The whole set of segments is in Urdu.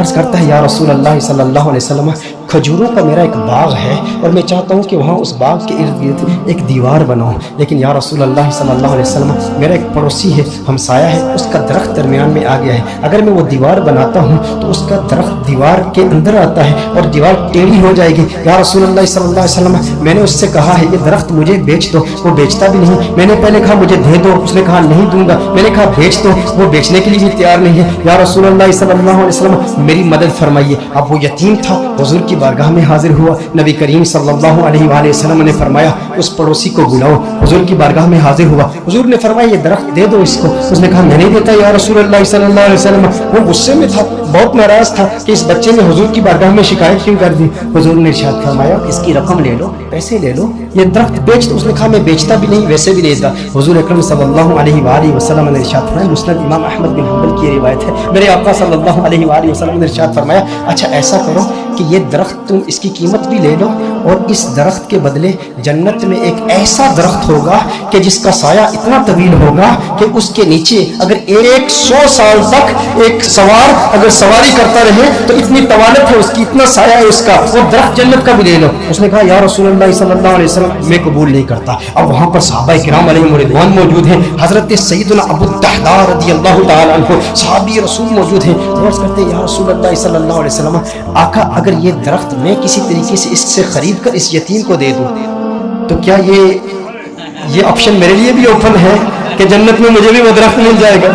عرض کرتا ہے یا رسول اللہ صلی اللہ علیہ وسلم کھجوروں کا میرا ایک باغ ہے اور میں چاہتا ہوں کہ وہاں اس باغ کے ارد گرد ایک دیوار بناؤں، لیکن یا رسول اللہ صلی اللہ علیہ وسلم میرا ایک پڑوسی ہے، ہمسایہ ہے، اس کا درخت درمیان میں آ گیا ہے، اگر میں وہ دیوار بناتا ہوں تو اس کا درخت دیوار کے اندر آتا ہے اور دیوار ٹیڑھی ہو جائے گی، یا رسول اللہ صلی اللہ علیہ وسلم میں نے اس سے کہا ہے یہ درخت مجھے بیچ دو، وہ بیچتا بھی نہیں، میں نے پہلے کہا مجھے دے دو، اس نے کہا نہیں دوں گا، میں نے کہا بیچ دو، وہ بیچنے کے لیے بھی تیار نہیں ہے، یا رسول اللہ صلی اللہ علیہ وسلم میری مدد فرمائیے۔ اب وہ یتیم تھا، حضور کی بارگاہ میں حاضر ہوا، نبی کریم صلی اللہ علیہ وآلہ وسلم نے فرمایا اس پڑوسی کو بلاؤ، حضور کی بارگاہ میں حاضر ہوا، حضور نے فرمایا یہ درخت دے دو اس کو، اس نے کہا میں نہیں دیتا یا رسول اللہ صلی اللہ علیہ وسلم، وہ غصے میں تھا، بہت ناراض تھا کہ اس بچے نے حضور کی بارگاہ میں شکایت کیوں کر دی، حضور نے ارشاد فرمایا اس کی رقم لے لو، پیسے لے لو، یہ درخت بیچ دو، اس نے کہا میں بیچتا بھی نہیں ویسے بھی نہیں دیتا، حضور اکرم صلی اللہ علیہ وآلہ وسلم نے ارشاد فرمایا، مسند امام احمد بن حنبل کی روایت ہے، میرے آقا صلی اللہ علیہ وآلہ وسلم نے ارشاد فرمایا اچھا ایسا کرو کہ یہ درخت تم اس کی قیمت بھی لے لو اور اس درخت کے بدلے جنت میں ایک ایسا درخت ہوگا کہ جس کا سایہ اتنا طویل ہوگا کہ اس کے نیچے اگر 100 سال تک ایک سوار اگر سواری کرتا رہے تو اتنی طوالت ہے اس کی، اتنا سایہ ہے اس کا، وہ درخت جنت کا بھی لے لو، اس نے کہا یا رسول اللہ صلی اللہ علیہ وسلم میں قبول نہیں کرتا۔ اب وہاں پر صحابہ کرام علیہم رضوان موجود ہیں، حضرت سیدنا ابو الدحداء رضی اللہ تعالی عنہ صحابی رسول موجود ہیں، عرض کرتے ہیں یا رسول اللہ صلی اللہ علیہ وسلم آقا اگر یہ درخت میں کسی طریقے سے اس سے خرید کر اس یتیم کو دے دوں تو کیا یہ آپشن میرے لیے بھی اوپن ہے کہ جنت میں مجھے بھی وہ درخت مل جائے گا؟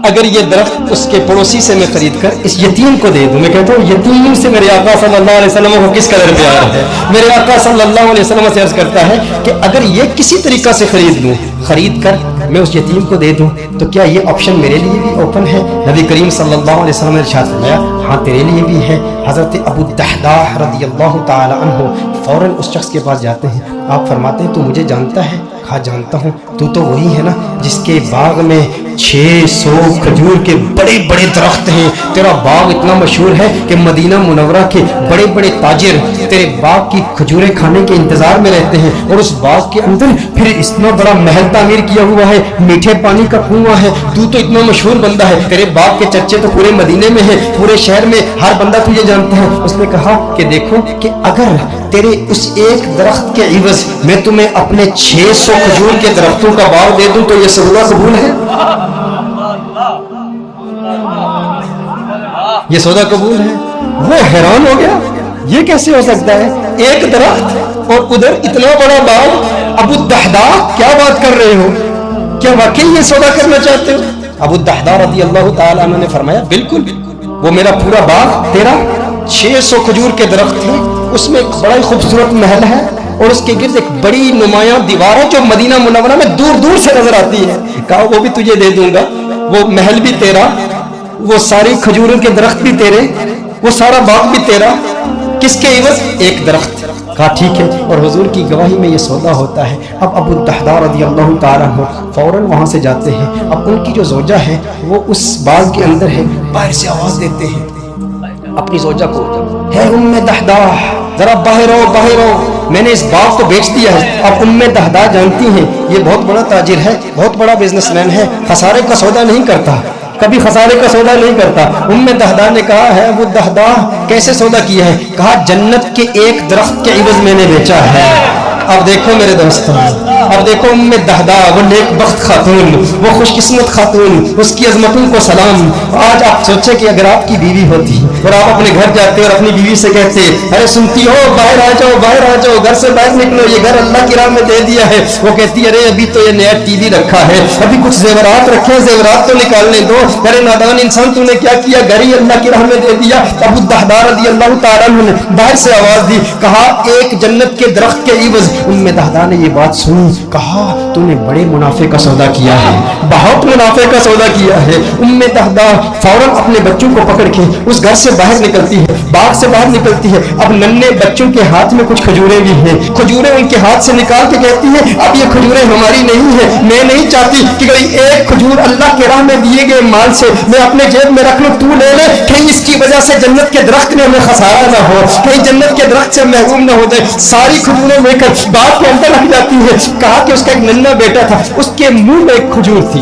اگر یہ درخت اس کے پڑوسی سے میں خرید کر اس یتیم کو دے دوں، میں کہتا ہوں یتیم سے میرے آقا صلی اللہ علیہ وسلم کو کس قدر پیار ہے، میرے آقا صلی اللہ علیہ وسلم سے عرض کرتا ہے کہ اگر یہ کسی طریقہ سے خرید لوں، خرید کر میں اس یتیم کو دے دوں تو کیا یہ آپشن میرے لیے بھی اوپن ہے؟ نبی کریم صلی اللہ علیہ وسلم نے ارشاد فرمایا ہاں تیرے لیے بھی ہے۔ حضرت ابو الدحداء رضی اللہ تعالی عنہ فوراً اس شخص کے پاس جاتے ہیں، آپ فرماتے ہیں تو مجھے جانتا ہے؟ کہا جانتا ہوں، تو وہی ہے نا جس کے باغ میں 600 کھجور کے بڑے بڑے درخت ہیں، تیرا باغ اتنا مشہور ہے کہ مدینہ منورہ کے بڑے بڑے تاجر تیرے باغ کی کھجوریں کھانے کے انتظار میں رہتے ہیں، اور اس باغ کے اندر پھر اتنا بڑا محل تعمیر کیا ہوا ہے، میٹھے پانی کا کنواں ہے، تو اتنا مشہور بندہ ہے، تیرے باغ کے چرچے تو پورے مدینے میں ہیں، پورے شہر میں ہر بندہ تجھے جانتا ہے۔ اس نے کہا کہ دیکھو کہ اگر تیرے اس ایک درخت کے عوض میں تمہیں اپنے 600 کھجور کے درختوں کا باغ دے دوں تو یہ سودا قبول ہے؟ یہ سودا قبول ہے؟ وہ حیران ہو گیا، یہ کیسے ہو سکتا ہے؟ ایک درخت اور ادھر اتنا بڑا باغ، ابو الدحداء کیا بات کر رہے ہو؟ کیا واقعی یہ سودا کرنا چاہتے ہو؟ ابو الدحداء رضی اللہ تعالی عنہ نے فرمایا بالکل، وہ میرا پورا باغ تیرا 600 کھجور کے درخت ہیں، اس میں ایک بڑا ہی خوبصورت محل ہے اور اس کے گرد ایک بڑی نمایاں دیوار ہے جو مدینہ منورہ میں دور دور سے نظر آتی ہے۔ کہا وہ بھی تجھے دے دوں گا، وہ محل بھی تیرا، وہ ساری کھجوروں کے درخت بھی تیرے، وہ سارا باغ بھی تیرا، کس کے عوض؟ ایک درخت۔ کہا ٹھیک ہے، اور حضور کی گواہی میں یہ سودا ہوتا ہے۔ اب ابو الدحداء رضی اللہ تعالیٰ عنہ فوراً وہاں سے جاتے ہیں، اب ان کی جو زوجہ ہے وہ اس باغ کے اندر ہے، باہر سے آواز دیتے ہیں اپنی زوجہ کو، ہے ام دحداء ذرا باہر آؤ باہر آؤ، میں نے اس باغ کو بیچ دیا ہے۔ اب ام دحداء جانتی ہیں یہ بہت بڑا تاجر ہے، بہت بڑا بزنس مین ہے، خسارے کا سودا نہیں کرتا، کبھی خسارے کا سودا نہیں کرتا۔ ام دحداء نے کہا ہے ابو الدحداء کیسے سودا کیا ہے؟ کہا جنت کے ایک درخت کے عوض میں نے بیچا ہے۔ اب دیکھو میرے دوستوں، اب دیکھو ام دحداء، وہ نیک بخت خاتون، وہ خوش قسمت خاتون، اس کی عظمتوں کو سلام۔ آج آپ سوچیں کہ اگر آپ کی بیوی ہوتی اور آپ اپنے گھر جاتے اور اپنی بیوی سے کہتے ارے سنتی ہو باہر آ جاؤ باہر آ جاؤ، گھر سے باہر نکلو، یہ گھر اللہ کی راہ میں دے دیا ہے، وہ کہتی ارے ابھی تو یہ نیا ٹی وی رکھا ہے، ابھی کچھ زیورات رکھے، زیورات تو نکالنے دو، ارے نادان انسان تو نے کیا کیا، گھر ہی اللہ کی راہ میں دے دیا۔ ابو الدحداء رضی اللہ تعالیٰ عنہ نے باہر سے آواز دی، کہا ایک جنت کے درخت کے عوض۔ ام دحداء نے یہ بات سنی، کہا تو نے بڑے منافع کا سودا کیا ہے، بہت منافع کا سودا کیا ہے۔ ام دحداء فوراً اپنے بچوں کو پکڑ کے اس گھر سے باہر نکلتی ہے، باغ سے باہر نکلتی ہے۔ اب ننھے بچوں کے ہاتھ میں کچھ کھجوریں بھی ہیں، کھجوریں ان کے ہاتھ سے نکال کے کہتی ہے اب یہ کھجوریں ہماری نہیں ہیں، میں نہیں چاہتی کہ کوئی ایک کھجور اللہ کے راہ میں دیے گئے مال سے میں اپنے جیب میں رکھ لوں، تو لے لے، کہیں اس کی وجہ سے جنت کے درخت میں ہمیں خسارہ نہ ہو، کہیں جنت کے درخت سے محروم نہ ہو جائے۔ ساری کھجوریں لے کر باغ کے اندر رکھ جاتی ہے۔ کہا کہ اس کا ایک ننھا بیٹا تھا، اس کے منہ میں ایک کھجور تھی،